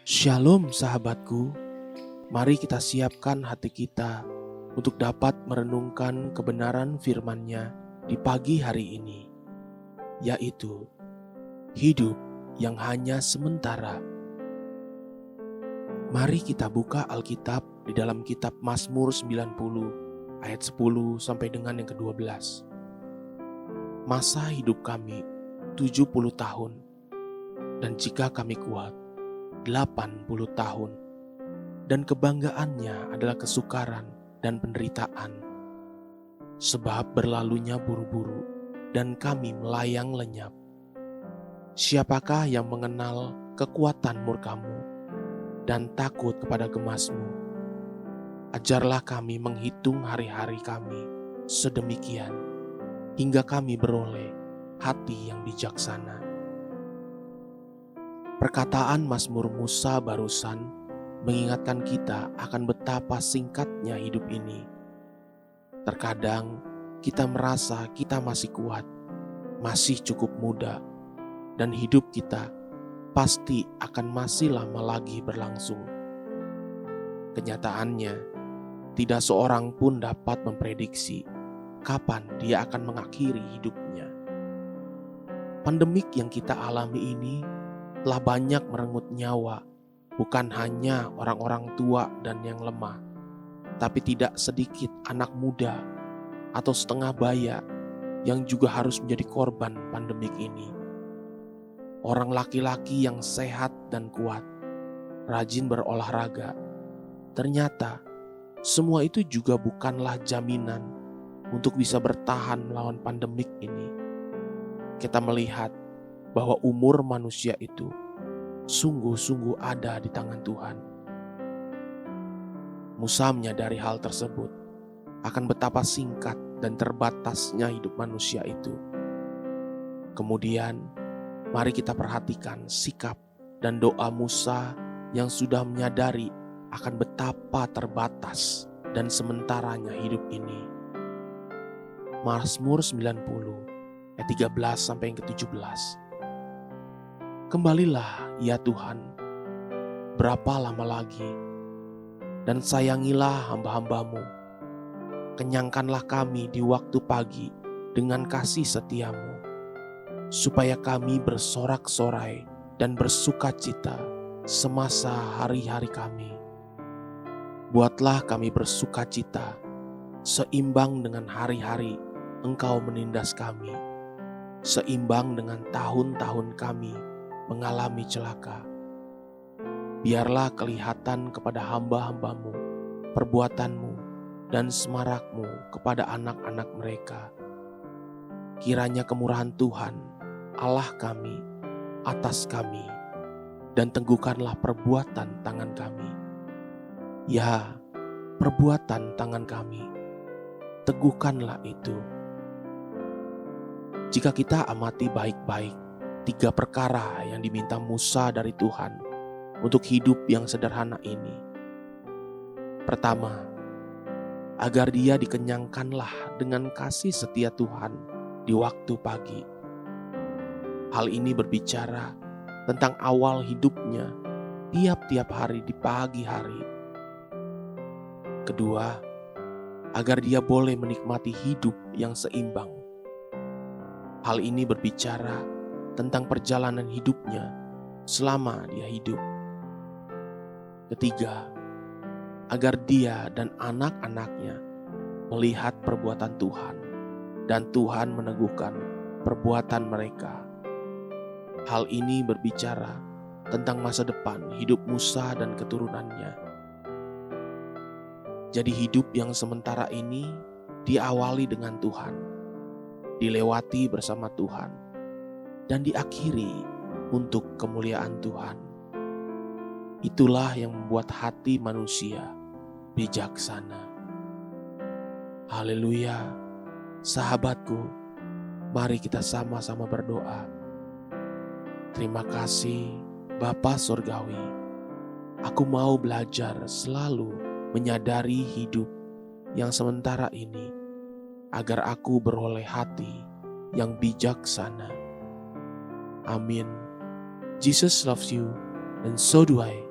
Shalom sahabatku, mari kita siapkan hati kita untuk dapat merenungkan kebenaran firman-Nya di pagi hari ini, yaitu hidup yang hanya sementara. Mari kita buka Alkitab di dalam kitab Mazmur 90 ayat 10 sampai dengan yang ke-12. Masa hidup kami 70 tahun, dan jika kami kuat 80 tahun, dan kebanggaannya adalah kesukaran dan penderitaan. Sebab berlalunya buru-buru dan kami melayang lenyap. Siapakah yang mengenal kekuatan murka-Mu dan takut kepada gemas-Mu? Ajarlah kami menghitung hari-hari kami sedemikian, hingga kami beroleh hati yang bijaksana. Perkataan Mazmur Musa barusan mengingatkan kita akan betapa singkatnya hidup ini. Terkadang kita merasa kita masih kuat, masih cukup muda, dan hidup kita pasti akan masih lama lagi berlangsung. Kenyataannya, tidak seorang pun dapat memprediksi kapan dia akan mengakhiri hidupnya. Pandemik yang kita alami ini telah banyak merenggut nyawa, bukan hanya orang-orang tua dan yang lemah, tapi tidak sedikit anak muda atau setengah baya yang juga harus menjadi korban pandemik ini. Orang laki-laki yang sehat dan kuat, rajin berolahraga, ternyata semua itu juga bukanlah jaminan untuk bisa bertahan melawan pandemik ini. Kita melihat bahwa umur manusia itu sungguh-sungguh ada di tangan Tuhan. Musa menyadari hal tersebut, akan betapa singkat dan terbatasnya hidup manusia itu. Kemudian, mari kita perhatikan sikap dan doa Musa yang sudah menyadari akan betapa terbatas dan sementaranya hidup ini. Mazmur 90 ayat 13 sampai yang ke-17. Kembalilah ya Tuhan, berapa lama lagi, dan sayangilah hamba-hamba-Mu. Kenyangkanlah kami di waktu pagi dengan kasih setia-Mu, supaya kami bersorak-sorai dan bersukacita semasa hari-hari kami. Buatlah kami bersukacita, seimbang dengan hari-hari Engkau menindas kami, seimbang dengan tahun-tahun kami mengalami celaka. Biarlah kelihatan kepada hamba-hamba-Mu perbuatan-Mu dan semarak-Mu kepada anak-anak mereka. Kiranya kemurahan Tuhan, Allah kami, atas kami, dan teguhkanlah perbuatan tangan kami. Ya, perbuatan tangan kami, teguhkanlah itu. Jika kita amati baik-baik 3 perkara yang diminta Musa dari Tuhan untuk hidup yang sederhana ini. Pertama, agar dia dikenyangkanlah dengan kasih setia Tuhan di waktu pagi. Hal ini berbicara tentang awal hidupnya tiap-tiap hari di pagi hari. Kedua, agar dia boleh menikmati hidup yang seimbang. Hal ini berbicara tentang perjalanan hidupnya selama dia hidup. Ketiga, agar dia dan anak-anaknya melihat perbuatan Tuhan dan Tuhan meneguhkan perbuatan mereka. Hal ini berbicara tentang masa depan hidup Musa dan keturunannya. Jadi hidup yang sementara ini diawali dengan Tuhan, dilewati bersama Tuhan, dan diakhiri untuk kemuliaan Tuhan. Itulah yang membuat hati manusia bijaksana. Haleluya. Sahabatku, mari kita sama-sama berdoa. Terima kasih Bapa Surgawi. Aku mau belajar selalu menyadari hidup yang sementara ini, agar aku beroleh hati yang bijaksana. Amin. Jesus loves you, and so do I.